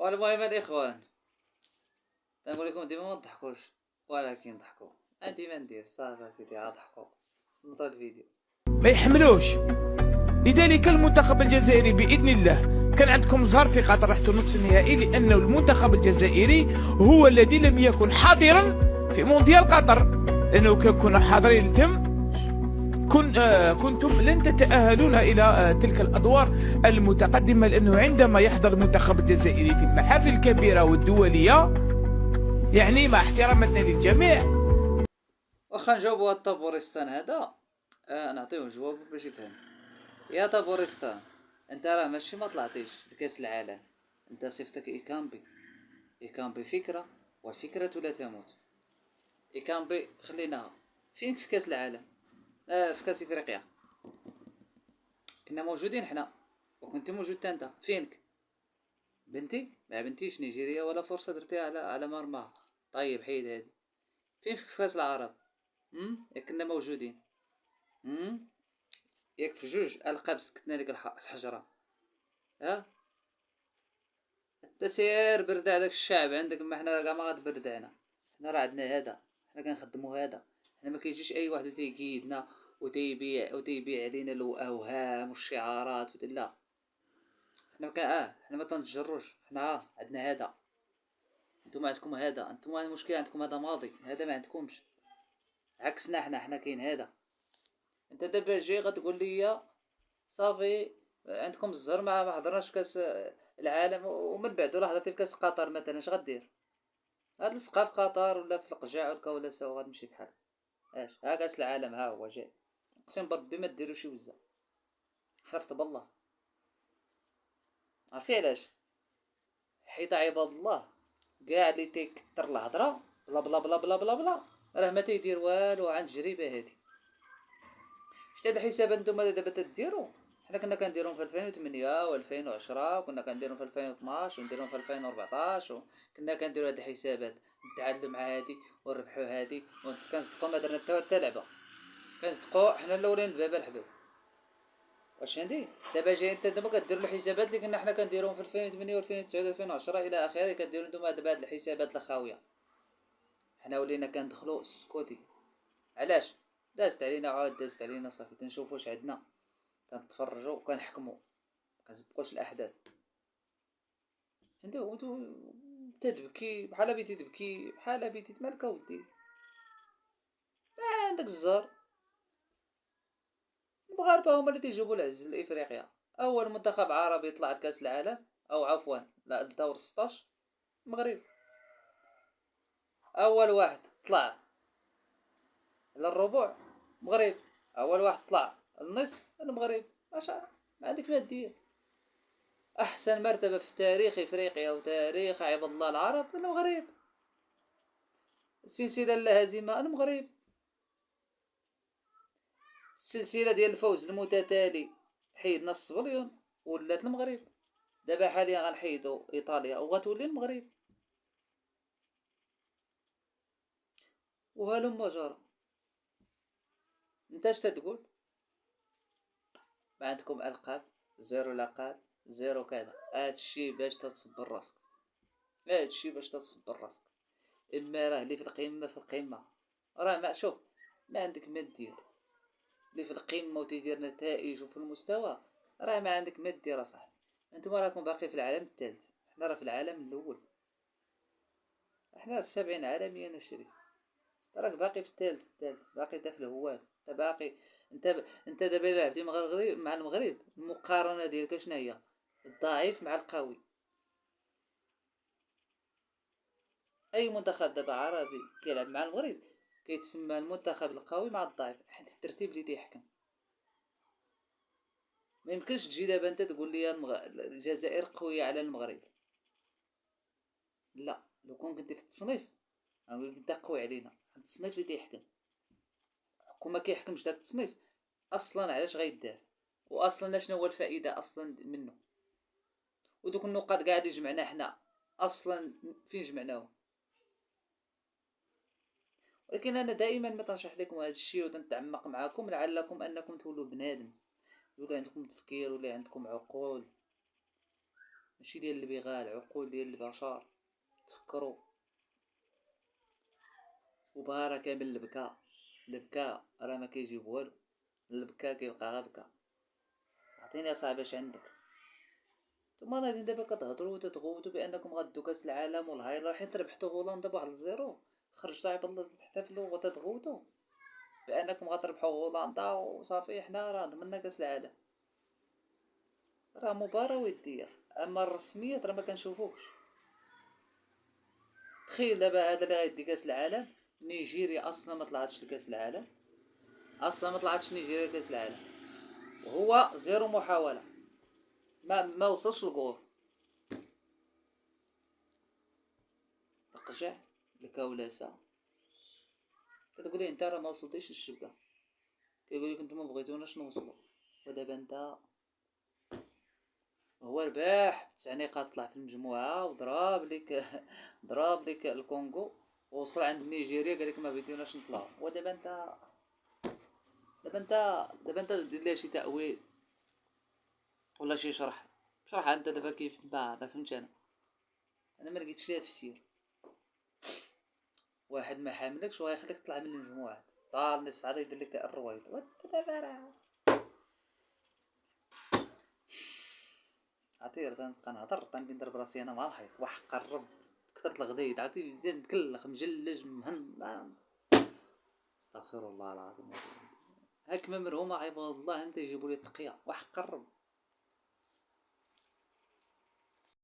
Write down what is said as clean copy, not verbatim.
والمهم الاخوان، تنقول لكم ديما ما تضحكوش، ولكن ضحكوا. عندي ما ندير، صافي سيدي غضحكوا. صنتوا الفيديو ما يحملوش. لذلك المنتخب الجزائري بإذن الله كان عندكم زهر في قطر، رحتوا نصف النهائي لأنه المنتخب الجزائري هو الذي لم يكن حاضرا في مونديال قطر، لأنه كان كنا حاضرين لتم كنتم لن تتأهلون إلى تلك الأدوار المتقدمة، لأنه عندما يحضر المنتخب الجزائري في المحافل الكبيرة والدولية، يعني مع احترامنا للجميع، واخا نجاوبوا هاد طابورستان هذا. نعطيوه جواب باش يفهم. يا طابورستان، انت راه ماشي ما طلعتيش لكاس العالم، انت صفتك ايكامبي فكره، والفكره لا تموت. ايكامبي خليناها. فينك في كاس العالم؟ في كاس افريقيا كنا موجودين حنا، وكنت موجود تا انت. فينك؟ بنتي ما بنتيش نيجيريا ولا فرصه درتيها على مرماها. طيب حيد هادي. فين في كاس العرب؟ ياك كنا موجودين؟ ياك في جوج القاب سكتنا لك الحجره؟ ها انت سير برد على داك الشعب عندك، ما حنا كاع ما غتبردعنا. حنا راه عندنا هذا، حنا كنخدمو هذا. حنا ما كيجيش اي واحد وتيقيدنا وتيبيع علينا الاوهام والشعارات لا. حنا حنا ما تنتجروش. حنا عندنا هذا، نتوما عندكم هذا. نتوما المشكل عندكم هذا ماضي، هذا ما عندكمش. عكسنا حنا كاين هذا. انت دابا جاي غتقول لي صافي عندكم الزهر ما حضرناش كاس العالم، ومن بعد ولا حضرتي في كاس قطر مثلا، اش غدير؟ هاد لصقا في قطر ولا في القجع ولا كولاسا وغتمشي بحال ها كاس العالم ها هو جاي. اقسم بربي ما ديروا شي وزه، حلفت بالله. عرفتي علاش؟ حيت عباد الله كاع اللي تيكثر الهضره بلا بلا بلا بلا بلا بلا راه ما تيدير والو عن تجربه هادي. شتا هاد الحسابات نتوما دابا تديروا؟ حنا كنا كنديرهم في 2008 و2010، وكنا كنديرهم في 2012 ونديرهم في 2014، وكنا كنديروا هاد الحسابات نتعادلوا مع هادي ونربحوا هادي، وكنصدقوا ما درنا حتى لعبه. كنصدقوا حنا الاولين البابا الحباب. واش عندي دابا جاي انت دابا كديروا الحسابات اللي كنا حنا كنديروهم في 2008 و2009 و2010 الى اخره، كديروا نتوما دابا هاد الحسابات الخاويه. حنا ولينا كندخلوا سكوتي. علاش؟ دازت علينا عاد، دازت علينا صافي. تنشوفوا واش عندنا، كنتفرجوا وكنحكموا، كنسبقوش الاحداث. انت تدبكي بحال بيتي تبكي بحال بيتي مالك اودي؟ ما عندك الزهر. المغاربه هما اللي تيجيبوا العز لافريقيا. اول منتخب عربي يطلع لكاس العالم، او عفوا لا الدور 16، المغرب. اول واحد طلع للربع المغرب، اول واحد طلع النصف المغرب. ما عندك ما دير. احسن مرتبه في تاريخ افريقيا وتاريخ عباد الله العرب المغرب. السلسله لا هزيمه المغرب. السلسله ديال الفوز المتتالي حيدنا الصبليون ولات المغرب. دابا حاليا غنحيدو ايطاليا وغتولي المغرب. وهلم جرى. انت اش تقول؟ ما عندكم القاب، زيرو لقب، زيرو كذا. هادشي باش تتصبر راسك، هادشي باش تتصبر راسك. اما راه اللي في القمه في القمه، راه ما شوف ما عندك ما دير. اللي في القمه وتيدير نتائج وفي المستوى، راه ما عندك ما دير اصاحبي. انتم راكم باقي في العالم الثالث، حنا راه في العالم الاول. احنا 70 عالميا نشري، راك باقي في الثالث باقي انت في الهواد. انت باقي. انت دابا لعبتي مع المغرب، المقارنه ديالك شنو هي؟ الضعيف مع القوي. اي منتخب دابا عربي كيلعب مع المغرب كيتسمى المنتخب القوي مع الضعيف، حيت الترتيب اللي تيحكم. ما يمكنش تجي دابا انت تقول لي الجزائر قويه على المغرب. لا، لو كنت في التصنيف نقول لك انت قوي علينا. التصنيف اللي تيحكم. كون ما كيحكمش داك التصنيف اصلا، علاش غيدار؟ واصلا شنو هو الفائده اصلا منه؟ ودوك النقاط قاعد يجمعنا حنا اصلا فين جمعناهم؟ ولكن انا دائما ما تنشرح لكم هذا الشيء وتنتعمق معكم لعلكم انكم تولوا بنادم، يولي عندكم تفكير، ولا عندكم عقول. ماشي ديال البغال، عقول ديال البشر. تفكروا. وبها كامل البكاء. البكاء راه ما كيجيب والو، البكاء كيبقى غير بكاء. عطيني اصاحبي اش عندك. نتوما غادي دابا كتهضروا وتتغوتوا بانكم غدو كاس العالم والهايله، حيت ربحتوا هولندا بواحد الزيرو. خرج صاحب الله تحتفلوا وتتغوتوا بانكم غتربحوا هولندا وصافي، حنا راه ضمننا كاس العالم. راه مباراة ودية، اما الرسميات راه ما كنشوفوش. تخيل دابا هذا اللي غيدي كاس العالم، نيجيريا اصلا ما طلعتش لكاس العالم، اصلا ما طلعتش نيجيريا لكاس العالم، وهو زيرو محاولة، ما وصلش للغور. تقجع الكولاسة. كتقولي انت راه ما وصلتيش للشبكة، كيقول لك نتوما مبغيتوناش نوصلوا، ودابا انت هو رباح 9 نقاط، طلع في المجموعة وضرب لك ضرب لك الكونغو، ووصل عند نيجيريا قال لك ما بغيتوناش نطلعوا. ودابا انت دابا انت دير لها شي تأويل ولا شي شرح. شرحها انت دابا كيف ما فهمتش انا ما لقيتش ليها تفسير. واحد ما حاملكش وغيخليك تطلع من المجموعات، طال نصف هذا يدير لك الرويض. دابا راه عرفتي تنبقى نهضر تنبي نضرب راسي انا مع الحيط. وحق الرب كثرت الغدايد، عرفتي بديت مكلخ مجلج مهن. استغفر الله العظيم. هاك ما مرهومه عباد الله انت يجيبوا لي التقيه. وحق الرب